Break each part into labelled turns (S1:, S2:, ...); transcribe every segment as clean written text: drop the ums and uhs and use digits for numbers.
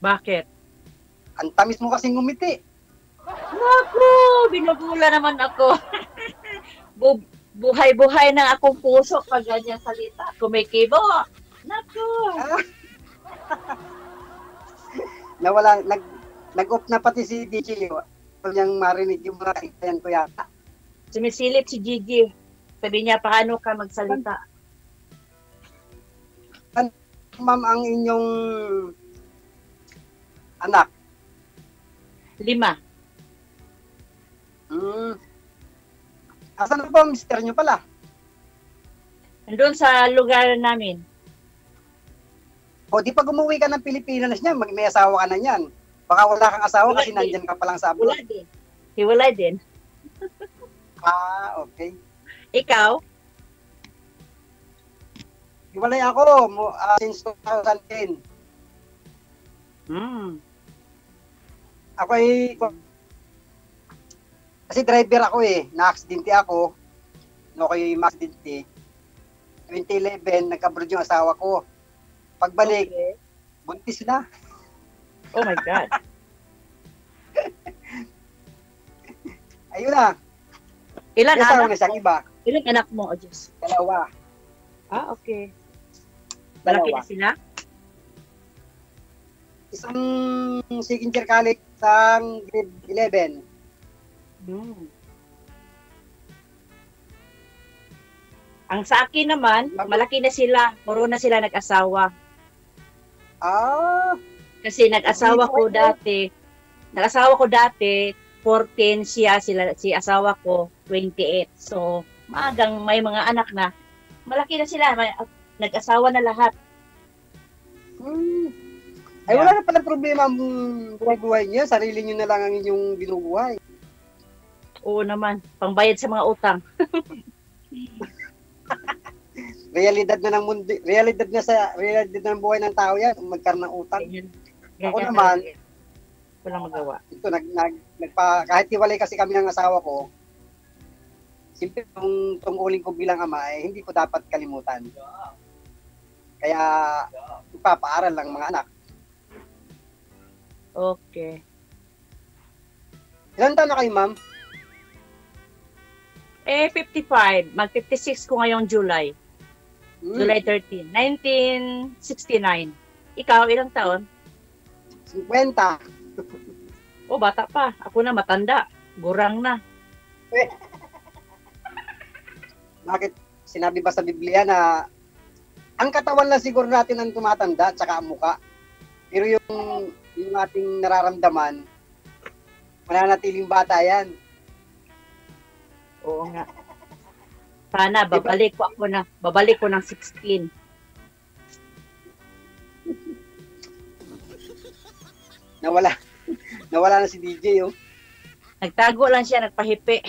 S1: Bakit?
S2: Ang tamis mo kasing ngumiti.
S1: Naku, binubula naman ako. Buhay-buhay ng akong puso pag ganyan salita. Kumikibo. Naku.
S2: Ah, nawala, nag-off na pati si DJ. Kung niyang marinig yung mga ikayan ko yata.
S1: Sumisilip si Gigi. Sabi niya, paano ka magsalita?
S2: Ma'am, ang inyong anak.
S1: 5.
S2: Asan na po, mister nyo pala?
S1: Nandun sa lugar namin.
S2: O, di pag umuwi ka ng Pilipinas niya, may asawa ka na niyan. Baka wala kang asawa kasi
S1: Wala din.
S2: nandyan ka palang sa
S1: Wala
S2: abroad.
S1: din. Hiwalay din.
S2: Okay.
S1: Ikaw?
S2: Hiwalay ako since 2010. Ako ay kasi driver ako na-aksidente ako. No, ako'y ma-aksidente. 2011, nag-abroad yung asawa ko. Pagbalik,
S1: Okay.
S2: buntis na.
S1: Oh my God.
S2: Ayun na.
S1: Ilan
S2: May asawa
S1: anak
S2: na siyang
S1: mo?
S2: iba.
S1: Ilan anak mo, O Diyos?
S2: 2.
S1: Okay. Malaki na sila?
S2: Isang second year college, isang grade 11.
S1: Ang sa akin naman, malaki na sila. Puro na sila nag-asawa. Kasi nag-asawa ko dati, 14 si asawa ko, 28. So, maagang may mga anak na, malaki na sila, nag-asawa na lahat.
S2: Ay, wala na palang problema ang buhay niya. Sarili niyo na lang ang inyong binubuhay.
S1: Oo naman, pangbayad sa mga utang.
S2: Realidad na ng mundo, realidad ng buhay ng tao yan, magkaroon ng utang. Ako naman,
S1: walang magawa.
S2: Ito, kahit hiwalay kasi kami ng asawa ko, simple yung tungkulin ko bilang ama, hindi ko dapat kalimutan. Kaya, ipapaaral lang mga anak.
S1: Okay.
S2: Ilan taon na kayo, ma'am?
S1: 55. Mag-56 ko ngayong July. July 13. 1969. Ikaw, ilang taon?
S2: 50.
S1: Bata pa. Ako na matanda. Gurang na.
S2: Bakit sinabi ba sa Biblia na ang katawan lang siguro natin ang tumatanda at saka ang muka. Pero yung ating nararamdaman, mananatiling bata yan.
S1: Oo nga. Sana, babalik ko ng 16.
S2: Nawala na si DJ, oh.
S1: Nagtago lang siya, nagpahipi.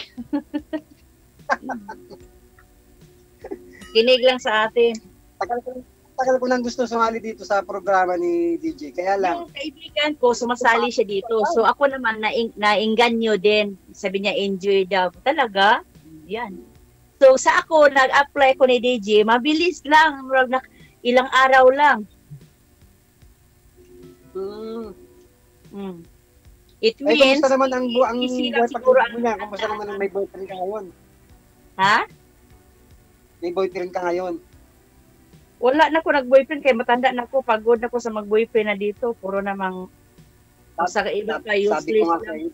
S1: Kinig lang sa atin.
S2: Tagal ko nang gusto sumali dito sa programa ni DJ. Kaya lang.
S1: Yung kaibigan ko, sumasali siya dito. So ako naman, nainganyo din. Sabi niya, enjoy daw. Talaga? Yan. So sa ako, nag-apply ko ni DJ, mabilis lang. Ilang araw lang. It means,
S2: kumusta naman ang
S1: easy lang siguro ang
S2: niya? Kumusta naman ang may boyfriend ka ngayon?
S1: Ha?
S2: May boyfriend ka ngayon?
S1: Wala na ako nag-boyfriend kaya matanda na ako. Pagod na ako sa mag-boyfriend na dito. Puro namang sa iba pa useless
S2: sabi ko nga
S1: lang.
S2: sa iyo,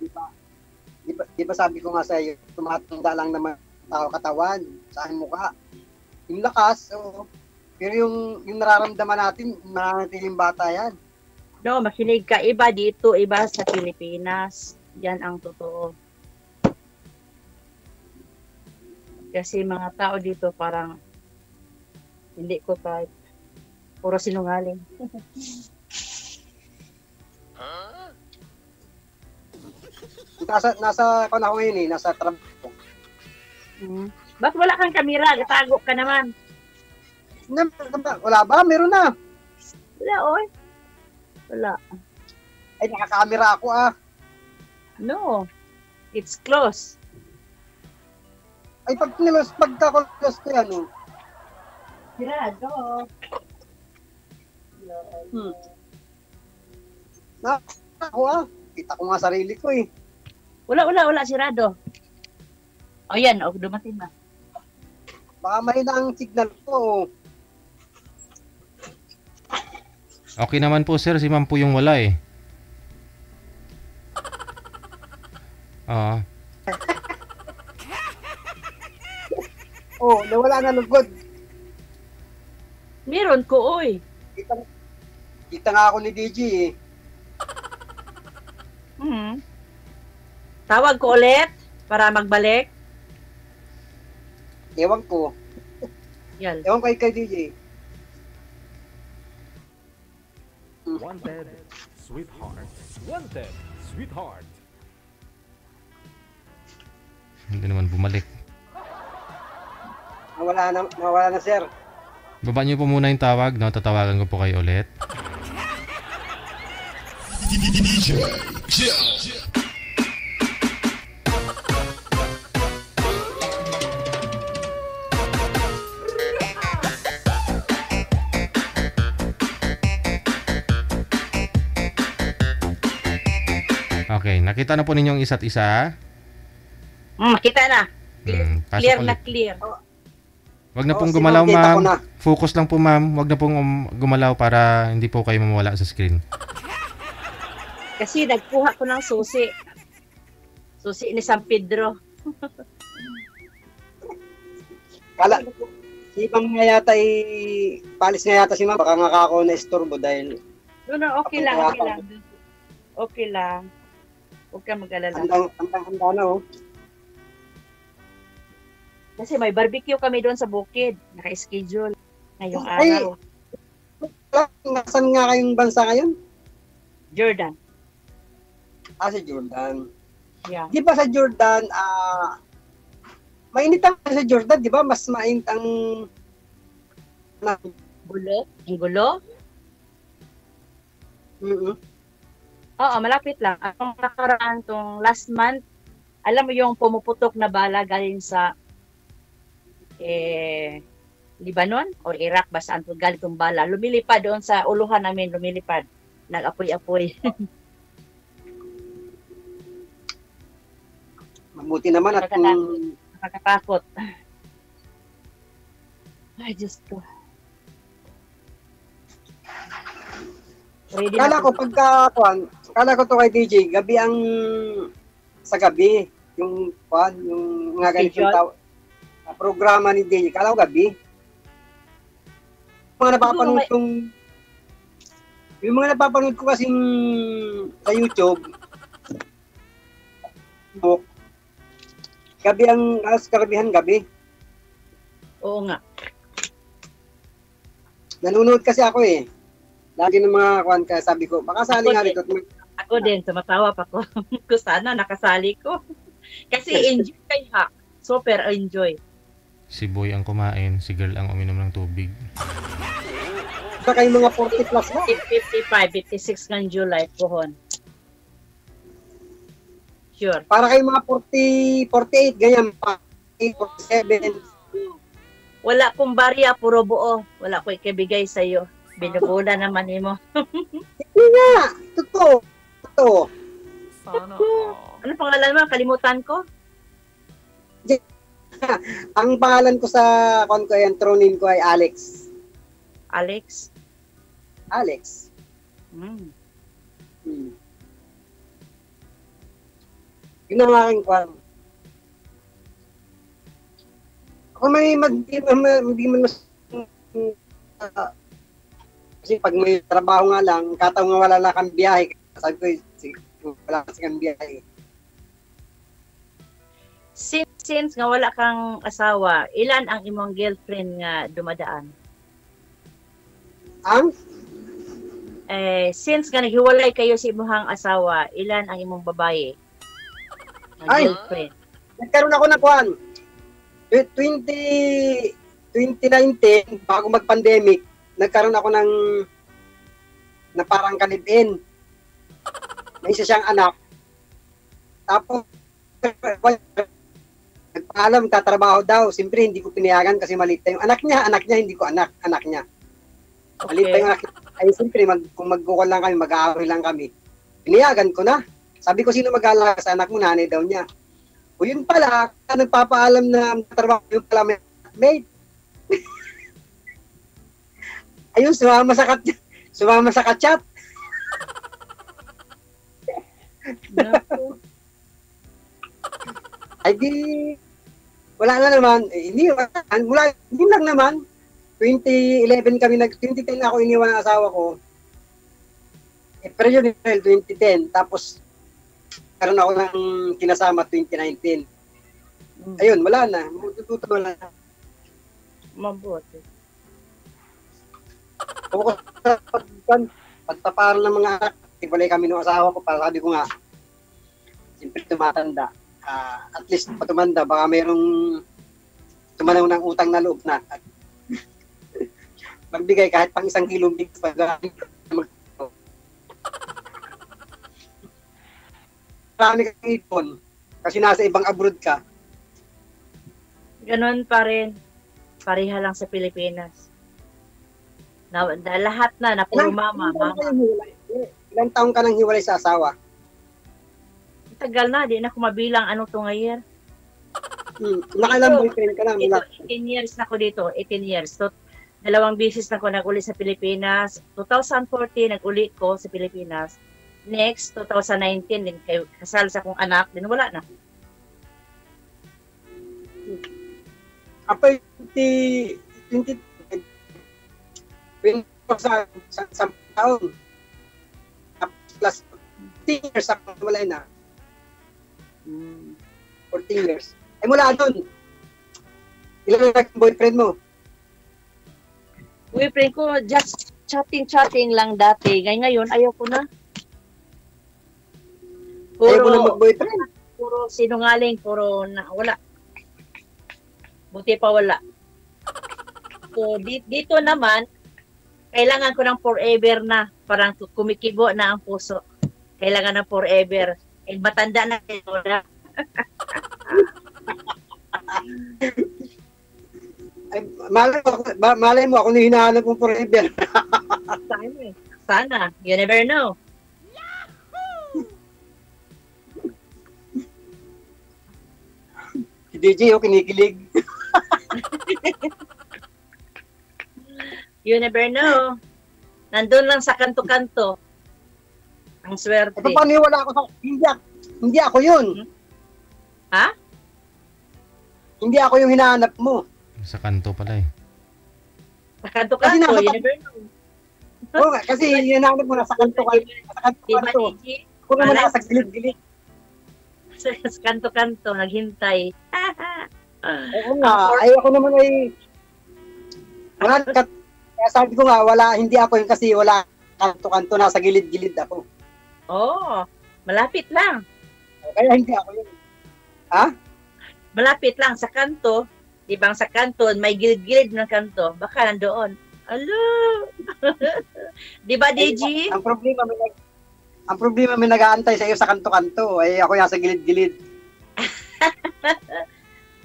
S2: di ba sabi ko nga sa iyo, tumatanda lang naman tao katawan, sa mukha. Yung lakas, pero yung nararamdaman natin, mananatiling bata yan.
S1: No, makinig ka. Iba dito, iba sa Pilipinas. Yan ang totoo. Kasi mga tao dito parang hindi ko type. Puro sinungaling.
S2: Nasa ako na ngayon nasa trabaho.
S1: Ba't wala kang kamera? Gatago ka naman.
S2: Wala ba? Meron na.
S1: Wala, oy. Wala.
S2: Ay, nakakamera ako
S1: No. It's close.
S2: Ay, pagka-close ko yan,
S1: Sirado.
S2: Ako kita ko nga sarili ko eh.
S1: Wala, sirado. O yan, dumating na.
S2: Baka mahina ang signal ko.
S3: Okay naman po sir, si ma'am po yung wala eh. Oo.
S2: Nawala na lugod.
S1: Meron ko, oy.
S2: Kita nga ako ni DJ eh.
S1: Tawag ko ulit para magbalik.
S2: Ewan ko.
S1: Yan.
S2: Ewan ko kay DJ.
S4: Wanted, sweetheart. Wanted, sweetheart.
S3: Hindi naman bumalik.
S2: Nawala na sir.
S3: Baba niyo po muna yung tawag, no? Tatawagan ko po kayo ulit. Okay, nakita na po ninyong isa't isa.
S1: Makita na.
S3: Pasok
S1: Clear
S3: ulit.
S1: na clear.
S3: Wag na pong
S2: si
S3: gumalaw,
S2: ma'am, kita ko
S3: ma'am.
S2: na.
S3: Focus lang po, ma'am. Wag na pong gumalaw para hindi po kayo mawala sa screen.
S1: Kasi nagkuha ko ng susi. Susi ni San Pedro.
S2: Kala, si ma'am nga yata palis nga yata si ma'am. Baka nga ako na istorbo dahil
S1: No, okay lang. Okay lang. Huwag kang mag-alala.
S2: handa na oh.
S1: Kasi may barbecue kami doon sa bukid. Naka-schedule ngayong
S2: Ay!
S1: araw.
S2: Nasaan nga kayong bansa ngayon?
S1: Jordan.
S2: Sa Jordan.
S1: Yeah.
S2: Di ba sa Jordan, mainit ang sa Jordan, di ba? Mas mainit ang
S1: Gulo? Ang gulo? Oo, malapit lang. Ang nakaraan tong last month, alam mo yung pumuputok na bala galing sa Lebanon o Iraq, basta ang galing tong bala. Lumilipad doon sa uluhan namin, lumilipad. Nag-apoy-apoy.
S2: mabuti naman at
S1: Nakakatakot. Ay, Diyos ko. Ready
S2: kala ko kala ko to kay DJ, gabi ang sa gabi, yung mga ganitong programa ni DJ, kala ko gabi. Yung mga napapanood ko kasi sa YouTube, gabi ang karabihan gabi.
S1: Oo nga.
S2: Nanonood kasi ako eh. Lagi ng mga kaya sabi ko, baka sali nga rito.
S1: Ako din, tumatawa pa ko. Kung sana nakasali ko. Kasi enjoy kayo ha. Super enjoy.
S3: Si boy ang kumain, si girl ang uminom ng tubig.
S2: Baka yung mga 40 plus na.
S1: 55, 56 ng July, pohon. Sure.
S2: Para kayong mga 40, 48, ganyan pa. 47.
S1: Wala kong barya, puro buo. Wala ko ikibigay sa'yo. Binubula naman mo.
S2: Hindi nga. Totoo.
S1: Ano pangalan mo? Kalimutan ko?
S2: Ang pangalan ko sa true name ko ay Alex.
S1: Alex?
S2: Alex. Yun ang aking kwan. Ako hindi man mas kasi pag may trabaho nga lang, kataon nga wala lang kang biyahe. Sabi ko, wala kasi kang biyahe.
S1: Since nga wala kang asawa, ilan ang imong girlfriend nga dumadaan? Since nga naghiwalay kayo sa imong asawa, ilan ang imong babae? Girlfriend.
S2: Nagkaroon ako ng kwan. 2019, bago mag-pandemic, nagkaroon ako na parang kalibin. May isa siyang anak. Tapos, nagpaalam, tatrabaho daw. Siyempre, hindi ko pinayagan kasi maliit yung anak niya, hindi ko anak niya.
S1: Okay.
S2: Maliit yung anak niya. Ay, siyempre, kung magkukol lang kami, mag-aaway lang kami. Pinayagan ko na. Sabi ko, sino mag-aalaga sa anak mo? Nanay daw niya. O yun pala, nagpapaalam na trabaho yung pala may mate. Ayun, sumama sa kachat. Ay di, wala na naman. Hindi lang naman. 2011 kami 2010 ako iniwan ng asawa ko. April yun, 2010. Tapos, karoon ako ng kinasama 2019. Ayun, wala na. Matututo na.
S1: Mabuti.
S2: Pagtaparan ng mga anak, tibalay kami ng asawa ko, para sabi ko nga, siyempre tumatanda. At least patumanda, baka mayroong tumanaw ng utang na loob na. At magbigay kahit pang 1 kilong bigas pag marami kang ipon kasi nasa ibang abroad ka.
S1: Ganon pa rin. Pareha lang sa Pilipinas. Na lahat na puro mama.
S2: Ilang taong ka nang hiwalay sa asawa?
S1: Tagal na, di na ako mabilang ano to ngayon.
S2: Nakailang boyfriend ka na?
S1: 18 years na ako dito, 18 years. So, 2 beses na ako nag-uli sa Pilipinas. 2014, nag-uli ko sa Pilipinas. Next, 2019, din kasal sa akong anak, din wala na.
S2: After 20 sa taon, plus 10 years ako wala na. 14 years. Ay mula doon, ilan na boyfriend mo?
S1: Boyfriend ko, just chatting lang dati. Ngayon, ayaw ko na.
S2: Ayaw ko na mag-boyfriend?
S1: Puro sinungaling, wala. Buti pa wala. So, dito naman, kailangan ko ng forever na. Parang kumikibo na ang puso. Kailangan ng forever. Eh, matanda na ito na.
S2: Ay, malay mo ako na hinahanap mong forever.
S1: Sana. You never know.
S2: Si DJ kinikilig.
S1: You never know. Nandun lang sa kanto-kanto. Ang swerte.
S2: Ito paano wala ako sa... Hindi ako yun.
S1: Ha?
S2: Hindi ako yung hinahanap mo.
S3: Sa kanto pala eh.
S1: Sa kanto-kanto, you never know.
S2: Oo nga, kasi hinahanap mo na sa kanto-kanto. Sa kanto-kanto. Kung naman nasa gilid-gilid.
S1: Sa kanto-kanto, naghintay.
S2: Oo nga, ay ako naman ay... Kaya sabi ko nga, hindi ako yun kasi wala kanto-kanto, nasa gilid-gilid ako.
S1: Oo, malapit lang.
S2: Kaya hindi ako yun. Ha?
S1: Malapit lang sa kanto. Ibang sa kanto, may gilid-gilid ng kanto. Baka nandoon. Alo! Di ba, DJ?
S2: Ang problema may nag-aantay sa iyo sa kanto-kanto. Ay ako yung sa gilid-gilid.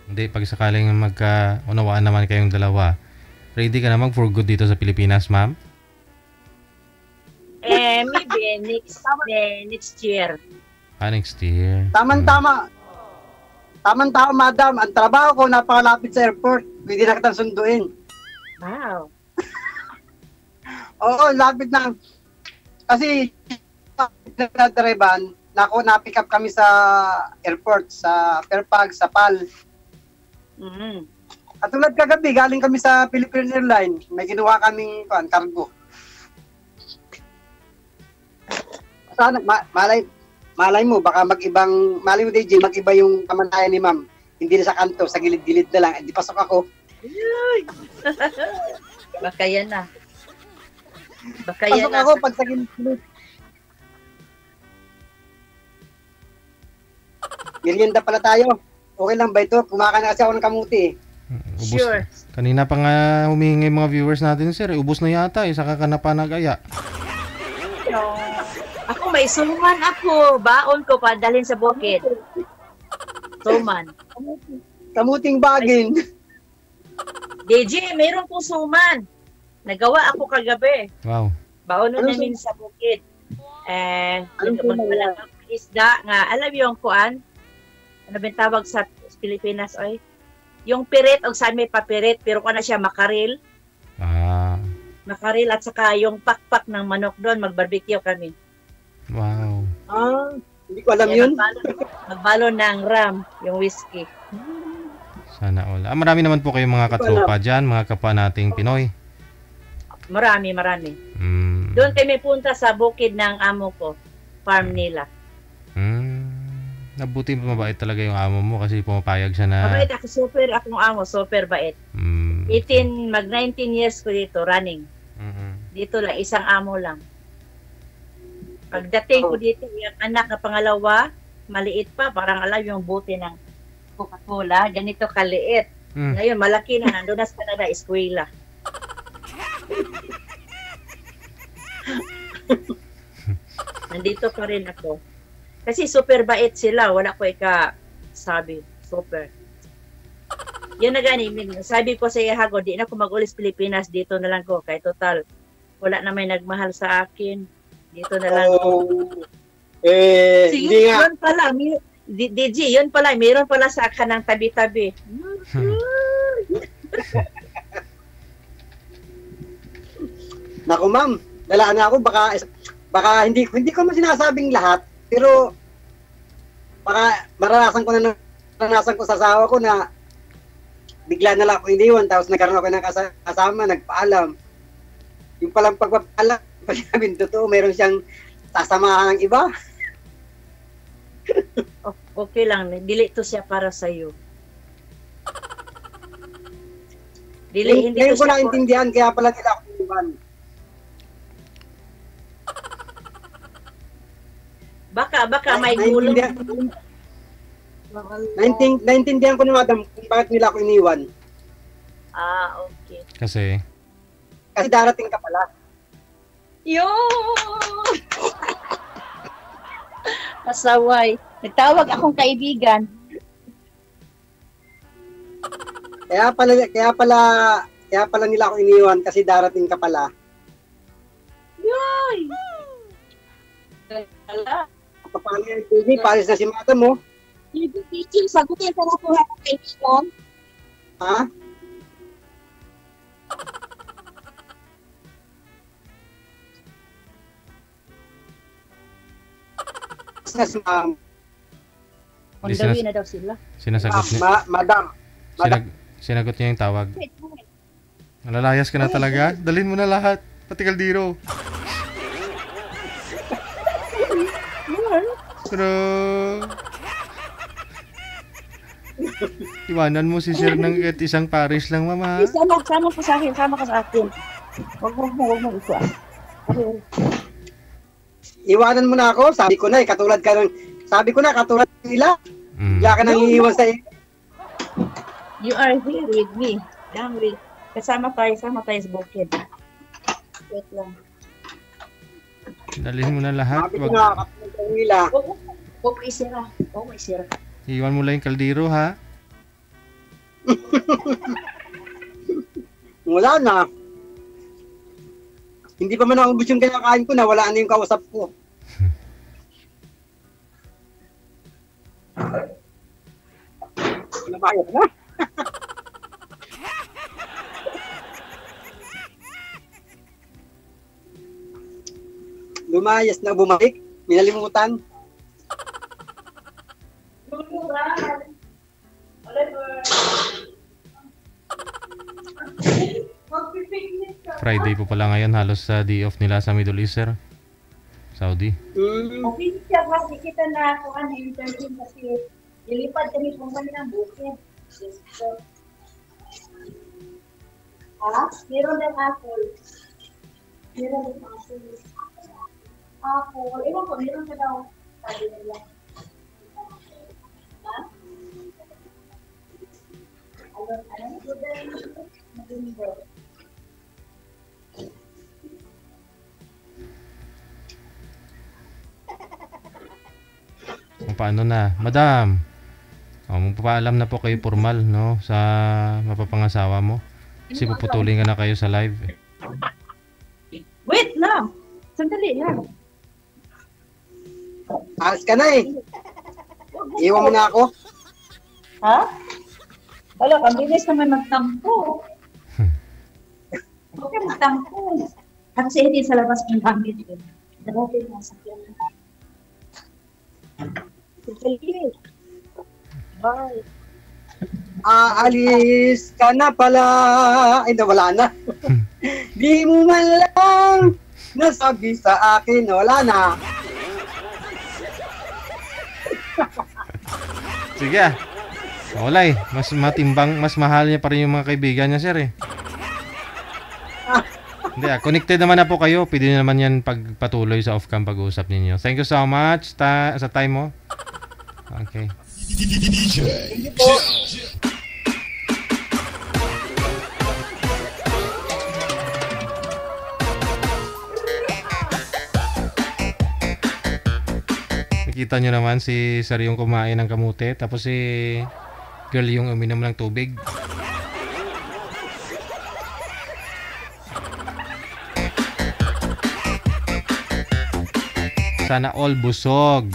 S3: Hindi, pag sakaling magkaunawaan naman kayong dalawa, ready ka na mag-for good dito sa Pilipinas, ma'am?
S1: Maybe next year.
S3: Next year.
S2: Tama, madam. Ang trabaho ko napakalapit sa airport. Pwede na kitang sunduin.
S1: Wow.
S2: Oo, lapit na. Kasi nagdadriban, na-pick up kami sa airport, sa Fairfax, sa PAL. At tulad kagabi, galing kami sa Philippine Airlines. May ginawa kaming cargo. Sana, malay mo, baka malay mo DJ, mag-iba yung kamantayan ni ma'am. Hindi na sa kanto, sa gilid-gilid na lang. Hindi pasok ako.
S1: Baka yan na.
S2: Pasok ako pag sa gilid-gilid. Merienda pala tayo. Okay lang ba ito? Kumakain na kasi ako ng kamuti.
S3: Ubus.
S1: Sure.
S3: Kanina pa nga humihingi mga viewers natin, sir. Ubus na yata. Saka ka na pa nag-aya.
S1: Ako may suman ako. Baon ko pa dalhin sa bukid. Suman.
S2: Kamuting bagin.
S1: DJ, mayroon pong suman. Nagawa ako kagabi.
S3: Wow.
S1: Baon na namin sa bukid. And
S2: Anong tuna yan?
S1: isda nga, alam yung kuan, ano ba yung tawag sa Pilipinas, oy? Yung pirit, o sa may papirit, pero kung ano siya, makaril.
S3: Ah,
S1: Makaril at saka yung pakpak ng manok doon, mag-barbecue kami.
S3: wow.
S2: Hindi ko alam
S1: Kaya
S2: yun.
S1: Magbalo ng ram, yung whiskey.
S3: Sana all. Marami naman po kayong mga katropa dyan, mga kapwa nating Pinoy.
S1: Marami.
S3: Mm.
S1: Doon kami punta sa bukid ng amo ko, farm nila.
S3: Nabuti mabait talaga yung amo mo kasi pumapayag siya na
S1: Mabait ako, akong amo, super bait. 19 years ko dito, running. Dito lang, isang amo lang. Pagdating ko dito, yung anak na pangalawa, maliit pa, parang alam yung buti ng Coca-Cola, ganito kaliit. Ngayon, malaki na, nandun na sa Canada, eskwela. Nandito pa rin ako. Kasi super bait sila, wala ko sabi, super. Yan na gani, sabi ko sa Ihago, di na ako mag-ulis Pilipinas, dito na lang ko, kay total, wala na may nagmahal sa akin, dito na lang ko.
S2: Hindi nga.
S1: Yun pala, DJ, yun pala, mayroon pala sa kanang tabi-tabi.
S2: Naku ma'am, dalaan na ako, baka hindi ko man sinasabing lahat, pero baka naranasan ko sa asawa ko na bigla na lang ako iniwan, tapos nagkaroon ako ng kasama, nagpaalam. Yung palang pagpapaalam, pag namin totoo, meron siyang sasamahan ng iba.
S1: Okay lang, dili to siya para sa iyo. Hindi
S2: Ngayon
S1: to
S2: ko
S1: siya
S2: naintindihan, kaya pala nila ako iniwan.
S1: Baka may gulong.
S2: Naintindihan ko ni madam kung bakit nila ako iniwan.
S1: Okay.
S3: kasi
S2: Kasi darating ka pala.
S1: Yun! Pasaway. Nagtawag akong kaibigan.
S2: Kaya pala nila ako iniwan kasi darating ka pala.
S1: Yoy! Wala.
S2: Paano yan, Tony? Paris na si madam mo.
S1: Teaching, sagutin ka na po ng kaibigan.
S2: Ha? Na si ma'am.
S1: On the way na daw sila.
S3: sinasagot
S2: Madam.
S3: sinagot niya yung tawag. Nalalayas ka na talaga? Dalhin mo na lahat, pati kaldero. Pero iwanan mo si sir ng isang parish lang, mama.
S1: Sama ko sa akin, sama ka sa akin. Huwag mo ito.
S2: Iwanan mo na ako. Sabi ko na katulad nila. Bigla ka nang iiwan sa iyo.
S1: You are here with me. Kasama tayo sa bukid. Wait lang.
S3: Dalhin mo na lahat.
S2: Sabi ko na katulad nila.
S1: Huwag mo isira.
S3: Iwan mo lang yung kaldero, ha?
S2: Wala na. Hindi pa man naubos yung kinakain ko na wala na yung kausap ko. Lumayas na. Lumayas na, bumalik. Minalimutan.
S3: Friday po pala ngayon, halos sa day off nila sa Middle East, sir. Saudi.
S1: Okay, siya kasi kita na ako interview kasi ilipad kami kung ng bukid. So, meron din apple. Apple. Ewan ko, meron ka daw. Sabi nila.
S3: Kung paano na, madam. Magpapaalam na po kayo formal, no, sa mapapangasawa mo. Kasi puputulin ka na kayo sa live.
S1: Wait lang. Sandali lang.
S2: Alas ka na eh. Iwan mo na ako.
S1: Ha? Wala, kabilis naman magtampo. Okay, magtampo. Kasi hindi sa labas ng gamit. Darating na sa kanya. Sige. Bye.
S2: Aalis ka na pala. Ay, nawala na. Di mo man lang nasabi sa akin, wala na.
S3: Sige ah. Wala eh. Mas matimbang, mas mahal niya pa rin yung mga kaibigan niya, sir eh. Hindi ah. Connected naman na po kayo. Pwede nyo naman yan pagpatuloy sa off-cam pag-uusap ninyo. Thank you so much sa time mo. Okay. Nakita nyo naman si Sir yung kumain ng kamote, tapos si girl yung uminom ng tubig. Sana all busog.